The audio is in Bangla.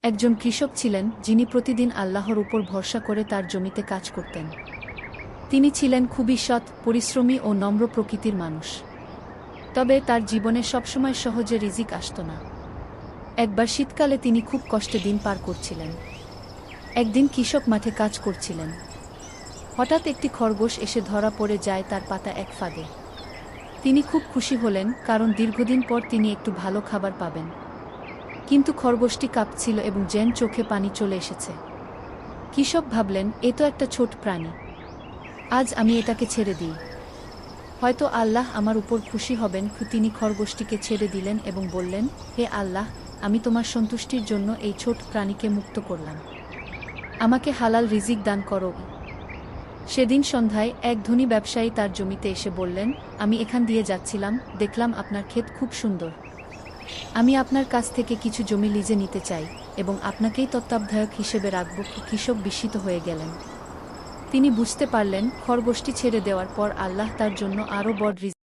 একজন কৃষক ছিলেন যিনি প্রতিদিন আল্লাহর উপর ভরসা করে তার জমিতে কাজ করতেন। তিনি ছিলেন খুবই সৎ, পরিশ্রমী ও নম্র প্রকৃতির মানুষ। তবে তার জীবনে সবসময় সহজে রিজিক আসত না। একবার শীতকালে তিনি খুব কষ্টে দিন পার করছিলেন। একদিন কৃষক মাঠে কাজ করছিলেন। হঠাৎ একটি খরগোশ এসে ধরা পড়ে যায় তার পাতা এক ফাঁদে। তিনি খুব খুশি হলেন, কারণ দীর্ঘদিন পর তিনি একটু ভালো খাবার পাবেন। কিন্তু খরগোশটি কাঁপছিল এবং যেন চোখে পানি চলে এসেছে। কৃষক ভাবলেন, এ তো একটা ছোট প্রাণী, আজ আমি এটাকে ছেড়ে দিই, হয়তো আল্লাহ আমার উপর খুশি হবেন। তিনি খরগোশটিকে ছেড়ে দিলেন এবং বললেন, হে আল্লাহ, আমি তোমার সন্তুষ্টির জন্য এই ছোট প্রাণীকে মুক্ত করলাম, আমাকে হালাল রিজিক দান করো। সেদিন সন্ধ্যায় এক ধনী ব্যবসায়ী তার জমিতে এসে বললেন, আমি এখান দিয়ে যাচ্ছিলাম, দেখলাম আপনার ক্ষেত খুব সুন্দর। আমি আপনার কাছ থেকে কিছু জমি লিজে নিতে চাই এবং আপনাকেই তত্ত্বাবধায়ক হিসেবে রাখব। কৃষক বিস্মিত হয়ে গেলেন। তিনি বুঝতে পারলেন, খরগোশটি ছেড়ে দেওয়ার পর আল্লাহ তার জন্য আরও বড় রিজিক